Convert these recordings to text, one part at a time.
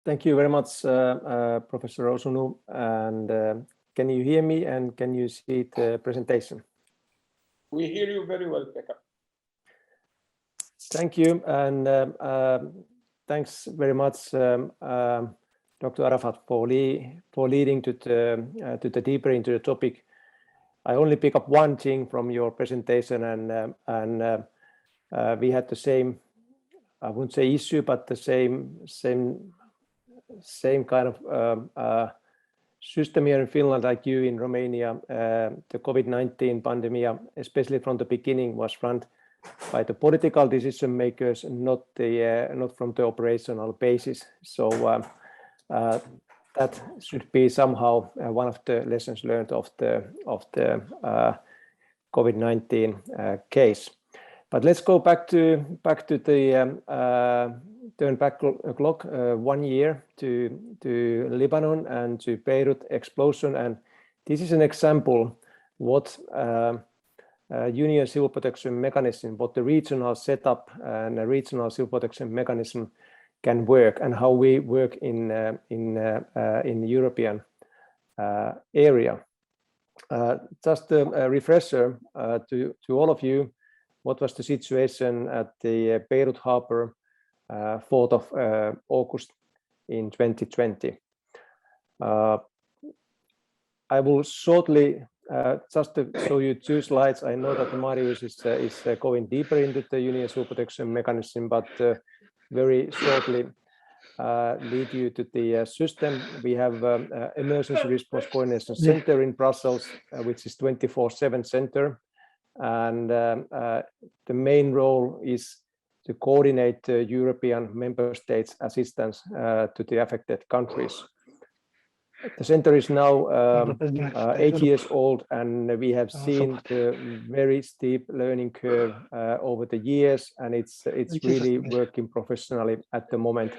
Thank you very much, Professor Osunu. And can you hear me and can you see the presentation? We hear you very well, Pekka. Thank you, and thanks very much, Dr. Arafat, for leading to the deeper into the topic. I only pick up one thing from your presentation, and we had the same, I wouldn't say issue, but the same kind of system here in Finland, like you in Romania. The COVID-19 pandemic, especially from the beginning, was run by the political decision makers, not from the operational basis. So that should be somehow one of the lessons learned of the COVID-19 case. But let's go back to the turn back clock 1 year to Lebanon and to Beirut explosion, and this is an example what Union civil protection mechanism, what the regional setup and a regional civil protection mechanism can work, and how we work in European area. Just a refresher to all of you, what was the situation at the Beirut harbor 4th of August in 2020. I will shortly just to show you 2 slides. I know that Marius is going deeper into the Union civil protection mechanism, but very shortly lead you to the system. We have Emergency Response Coordination Center in Brussels, which is 24/7 center, and the main role is to coordinate the European member states' assistance to the affected countries. The center is now 8 years old, and we have seen the very steep learning curve over the years, and it's really working professionally at the moment.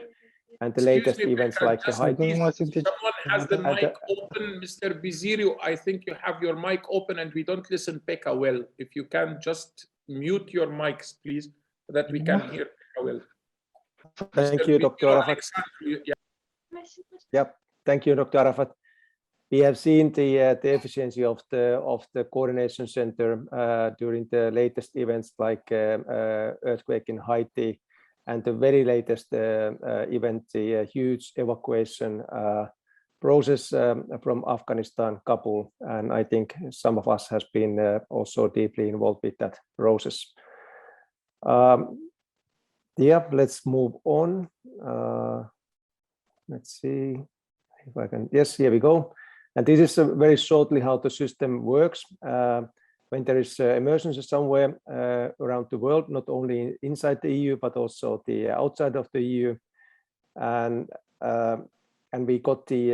And the latest events like the high. Someone has the mic open, Mr. Bizirio. I think you have your mic open and we don't listen Pekka well. If you can just mute your mics, please, so that we can hear Pekka well. Thank you, Dr. Arafat. Yep. Thank you, Dr. Arafat. We have seen the efficiency of the coordination center during the latest events like earthquake in Haiti, and the very latest event, the huge evacuation process from Afghanistan, Kabul, and I think some of us has been also deeply involved with that process. Yeah, let's move on. Let's see if I can. Yes, here we go. And this is very shortly how the system works. When there is emergency somewhere around the world, not only inside the EU, but also the outside of the EU. And we got the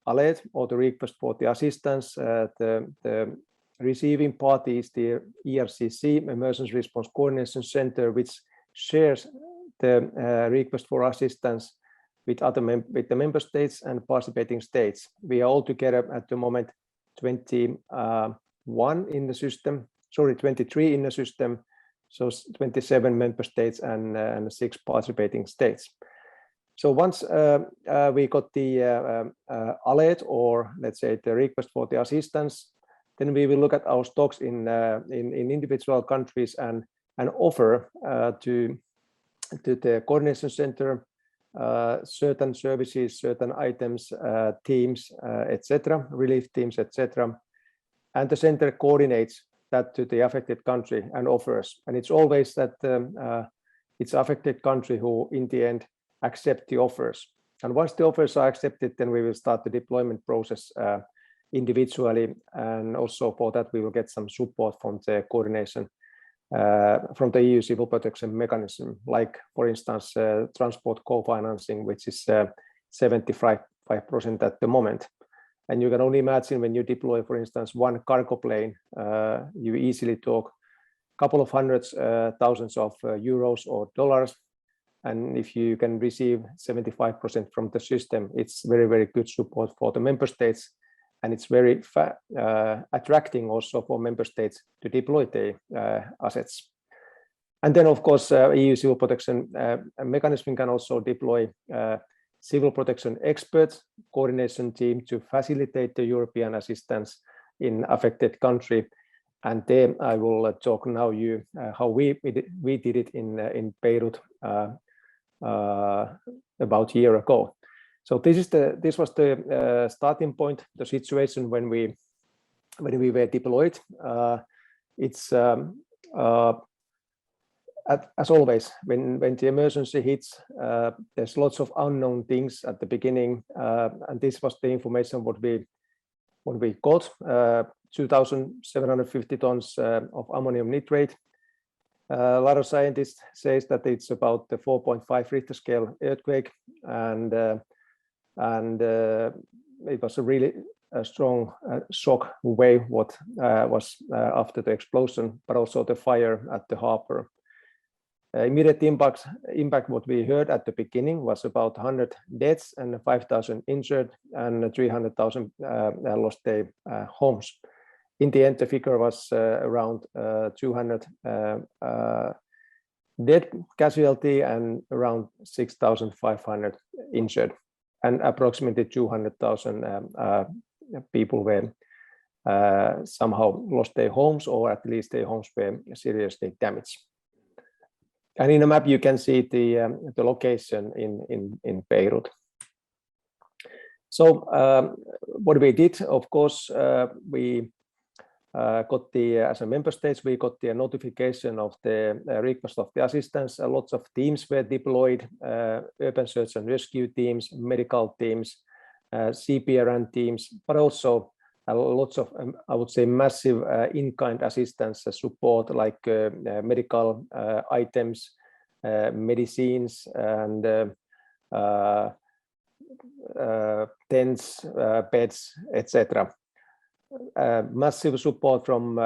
alert or the request for the assistance. The receiving party is the ERCC, Emergency Response Coordination Center, which shares the request for assistance with the member states and participating states. We are all together at the moment 21 in the system, sorry, 23 in the system, so 27 member states and 6 participating states. So once we got the alert, or let's say the request for the assistance, then we will look at our stocks in individual countries and offer to the coordination center certain services, certain items, teams, etc., relief teams, etc. And the center coordinates that to the affected country and offers. And it's always that it's affected country who, in the end, accept the offers. And once the offers are accepted, then we will start the deployment process individually. And also for that, we will get some support from the coordination from the EU civil protection mechanism, like, for instance, transport co-financing, which is 75% at the moment. And you can only imagine when you deploy, for instance, 1 cargo plane, you easily talk a couple of hundreds thousands of euros or dollars. And if you can receive 75% from the system, it's very, very good support for the member states. And it's very attracting also for member states to deploy the assets. And then, of course, EU civil protection mechanism can also deploy civil protection experts coordination team to facilitate the European assistance in affected country. And there I will talk now how we did it in Beirut about a year ago. So this was the starting point, the situation when we were deployed. It's as always, when the emergency hits, there's lots of unknown things at the beginning, and this was the information what we got. 2,750 tons of ammonium nitrate. A lot of scientists say that it's about the 4.5 Richter scale earthquake, and it was a really strong shock wave what was after the explosion, but also the fire at the harbor. Immediate impact what we heard at the beginning was about 100 deaths and 5,000 injured and 300,000 lost their homes. In the end, the figure was around 200 dead casualty and around 6,500 injured, and approximately 200,000 people were somehow lost their homes, or at least their homes were seriously damaged. And in the map, you can see the location in Beirut. So what we did, of course, we got as a member states, we got the notification of the request of the assistance. Lots of teams were deployed, urban search and rescue teams, medical teams, CPRN teams, but also lots of, I would say, massive in-kind assistance support, like medical items, medicines, and tents, beds, etc. Massive support from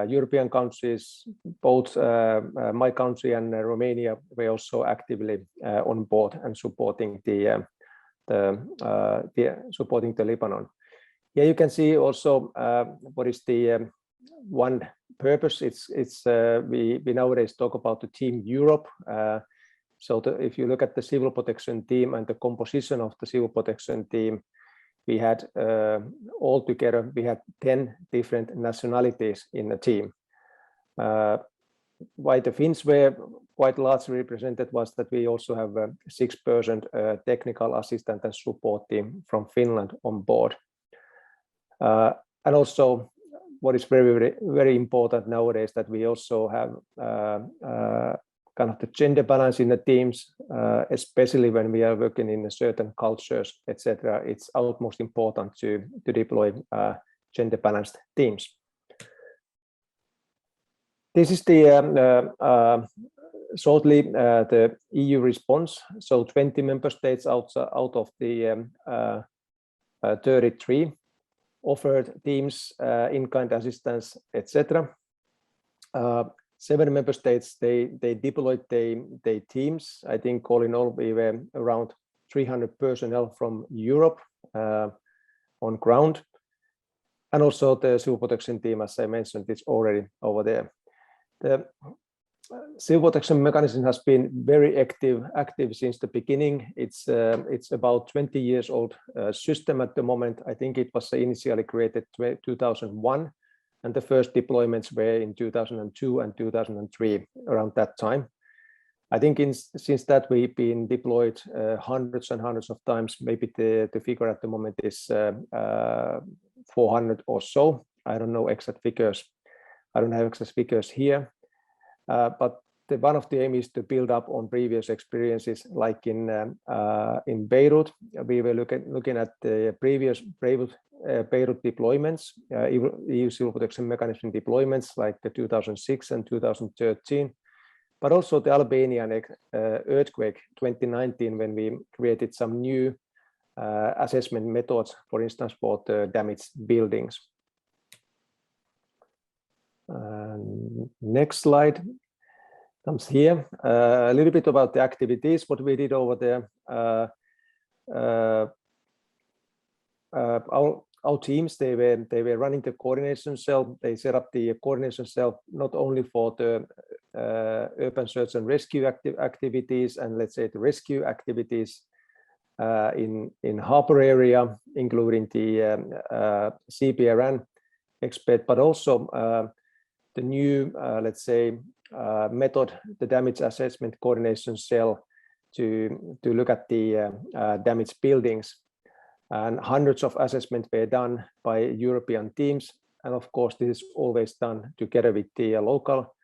European countries. Both my country and Romania were also actively on board and supporting supporting the Lebanon. Here you can see also what is the one purpose. We nowadays talk about the Team Europe. So if you look at the civil protection team and the composition of the civil protection team, we had altogether 10 different nationalities in the team. Why the Finns were quite largely represented was that we also have a 6% technical assistant and support team from Finland on board. And also, what is very, very important nowadays, that we also have kind of the gender balance in the teams, especially when we are working in certain cultures, etc. It's utmost important to deploy gender balanced teams. This is the shortly the EU response. So 20 member states out of the 33 offered teams in-kind assistance, etc. 7 member states, they deployed their teams. I think all in all we were around 300 personnel from Europe on ground, and also the civil protection team, as I mentioned, is already over there. The civil protection mechanism has been very active since the beginning. It's about 20 years old system at the moment. I think it was initially created 2001, and the first deployments were in 2002 and 2003, around that time. I think since that we've been deployed hundreds and hundreds of times. Maybe the figure at the moment is 400 or so. I don't know exact figures. I don't have exact figures here, but one of the aim is to build up on previous experiences, like in Beirut. We were looking at the previous Beirut deployments, EU civil protection mechanism deployments, like the 2006 and 2013, but also the Albanian earthquake 2019, when we created some new assessment methods, for instance, for the damaged buildings. Next slide comes here. A little bit about the activities, what we did over there. Our teams, they were running the coordination cell. They set up the coordination cell not only for the urban search and rescue activities and, let's say, the rescue activities, in harbor area, including the CBRN expert, but also the new, let's say, method, the damage assessment coordination cell to look at the damaged buildings. And hundreds of assessments were done by European teams. And of course, this is always done together with the local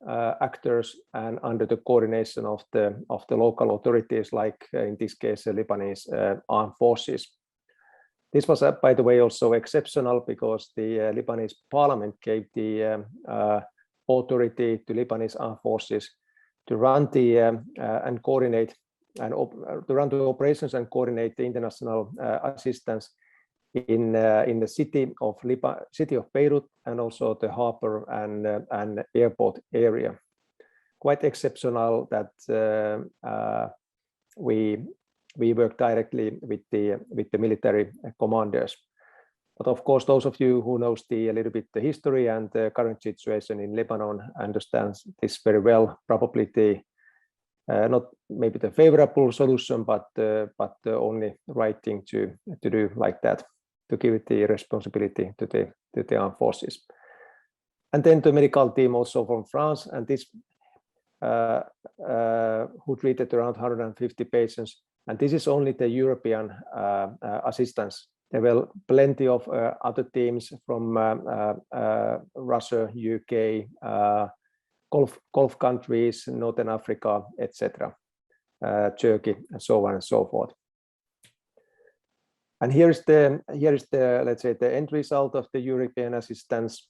actors and under the coordination of the local authorities, like in this case, the Lebanese armed forces. This was, by the way, also exceptional because the Lebanese parliament gave the authority to Lebanese armed forces to run the and coordinate and to run the operations and coordinate the international assistance in the city of Beirut and also the harbor and airport area. Quite exceptional that we work directly with the military commanders. But of course, those of you who knows a little bit the history and the current situation in Lebanon understands this very well. Probably the not maybe the favorable solution, but the only right thing to do like that, to give the responsibility to the armed forces. And then the medical team also from France, and this who treated around 150 patients. And this is only the European assistance. There were plenty of other teams from Russia, UK, Gulf countries, Northern Africa, etc., Turkey, and so on and so forth. And here is the let's say the end result of the European assistance.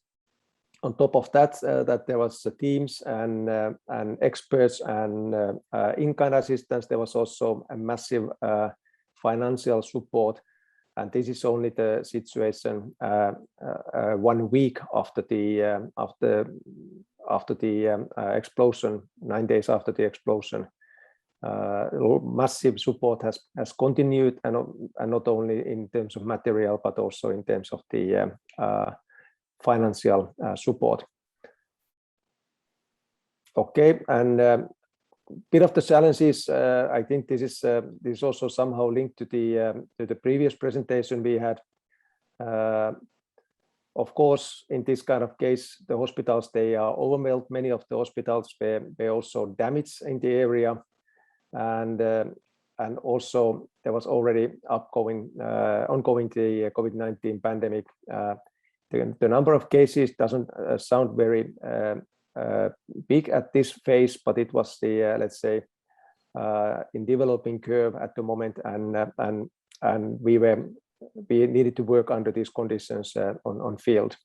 On top of that, that there was teams and experts and in-kind assistance. There was also a massive financial support, and this is only the situation 1 week after the explosion, 9 days after the explosion. Massive support has continued, and not only in terms of material, but also in terms of the financial support. Okay, and bit of the challenges. I think this is also somehow linked to the previous presentation we had. Of course, in this kind of case, the hospitals, they are overwhelmed. Many of the hospitals were also damaged in the area, and also there was already ongoing the COVID-19 pandemic. The number of cases doesn't sound very big at this phase, but it was the let's say in developing curve at the moment, and we needed to work under these conditions on field,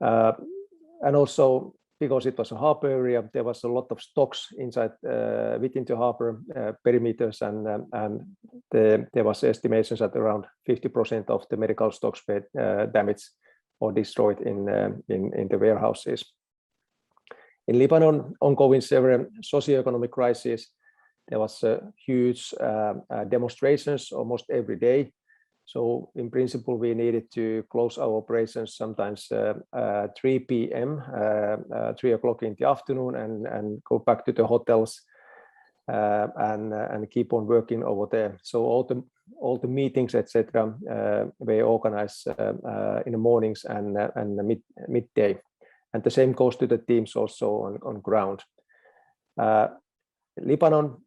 and also because it was a harbor area, there was a lot of stocks inside within the harbor perimeters, and there was estimations that around 50% of the medical stocks were damaged or destroyed in the warehouses. In Lebanon, ongoing several socioeconomic crises. There was huge demonstrations almost every day. So in principle, we needed to close our operations sometimes 3 p.m., 3 o'clock in the afternoon, and go back to the hotels and keep on working over there. So all the meetings, etc., were organized in the mornings and midday. And the same goes to the teams also on ground. Lebanon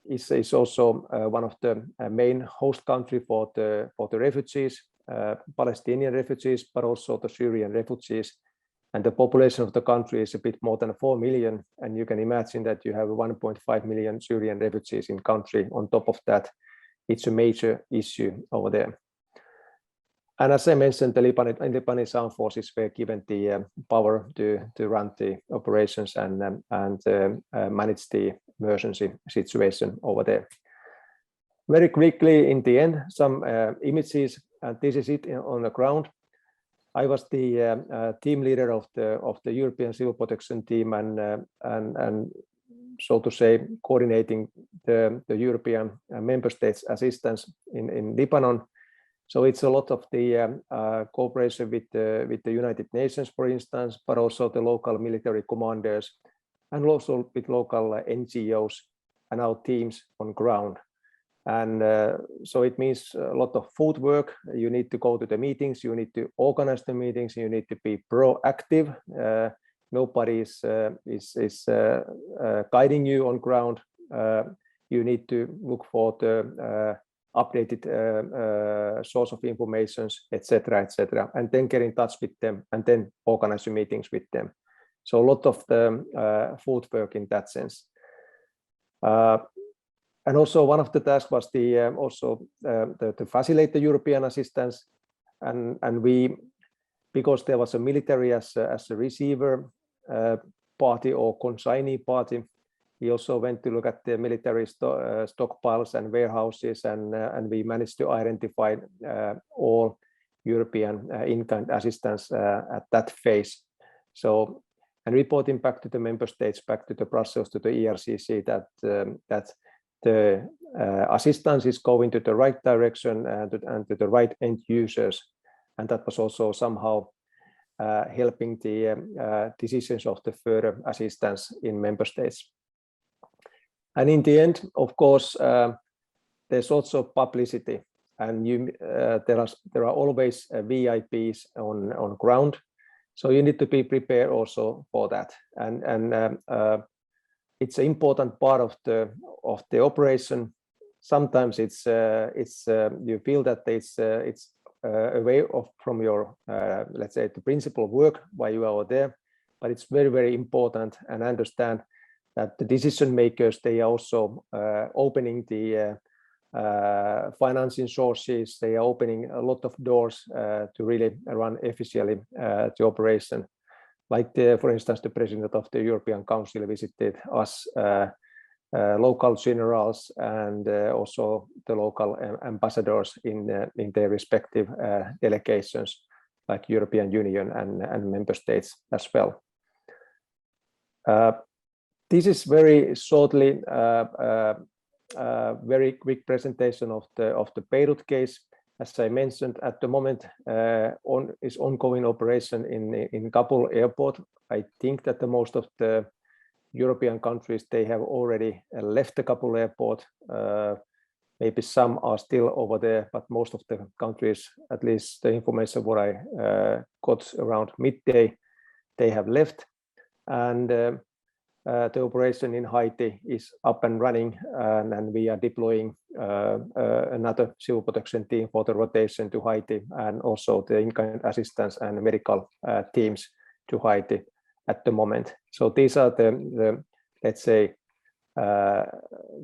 is also one of the main host country for the refugees, Palestinian refugees, but also the Syrian refugees. And the population of the country is a bit more than 4 million. And you can imagine that you have 1.5 million Syrian refugees in country. On top of that, it's a major issue over there. And as I mentioned, the Lebanese armed forces were given the power to run the operations and manage the emergency situation over there. Very quickly, in the end, some images, and this is it on the ground. I was the team leader of the European Civil Protection Team, and so to say, coordinating the European member states' assistance in Lebanon. So it's a lot of the cooperation with the United Nations, for instance, but also the local military commanders, and also with local NGOs and our teams on ground. And so it means a lot of footwork. You need to go to the meetings, you need to organize the meetings, you need to be proactive. Nobody is guiding you on ground. You need to look for the updated source of information, etc., etc., and then get in touch with them and then organize your meetings with them. So a lot of the footwork in that sense. And also one of the tasks was to facilitate the European assistance, and we, because there was a military as a receiver party or consignee party, we also went to look at the military stockpiles and warehouses, and we managed to identify all European in-kind assistance at that phase. So, and reporting back to the member states, back to the Brussels, to the ERCC, that the assistance is going to the right direction and to the right end users, and that was also somehow helping the decisions of the further assistance in member states. And in the end, of course, there's also publicity, and there are always VIPs on ground, so you need to be prepared also for that. And it's an important part of the operation. Sometimes it's you feel that it's away from your let's say the principal work while you are there, but it's very, very important, and understand that the decision makers, they are also opening the financing sources. They are opening a lot of doors to really run efficiently the operation. Like for instance, the president of the European Council visited us, local generals, and also the local ambassadors in their respective delegations, like European Union and member states as well. This is very shortly, very quick presentation of the Beirut case. As I mentioned, at the moment is ongoing operation in Kabul airport. I think that the most of the European countries, they have already left the Kabul airport. Maybe some are still over there, but most of the countries, at least the information what I got around midday, they have left. And the operation in Haiti is up and running, and we are deploying another civil protection team for the rotation to Haiti, and also the in-kind assistance and medical teams to Haiti at the moment. So these are the let's say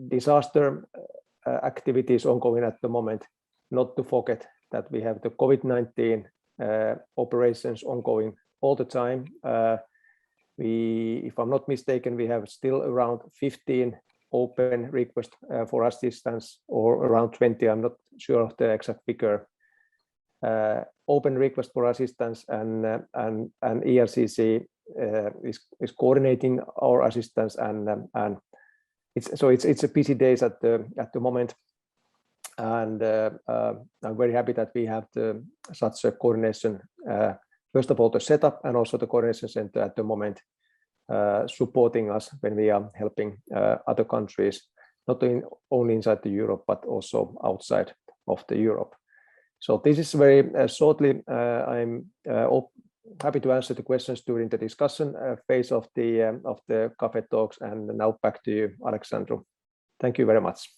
disaster activities ongoing at the moment. Not to forget that we have the COVID-19 operations ongoing all the time. If I'm not mistaken, we have still around 15 open requests for assistance, or around 20. I'm not sure of the exact figure. Open request for assistance, and ERCC is coordinating our assistance, and it's a busy days at the moment, and I'm very happy that we have such a coordination. First of all, the setup, and also the coordination center at the moment supporting us when we are helping other countries, not only inside the Europe, but also outside of the Europe. So this is very shortly. I'm happy to answer the questions during the discussion phase of the cafe talks. And now back to you, Alexandru. Thank you very much.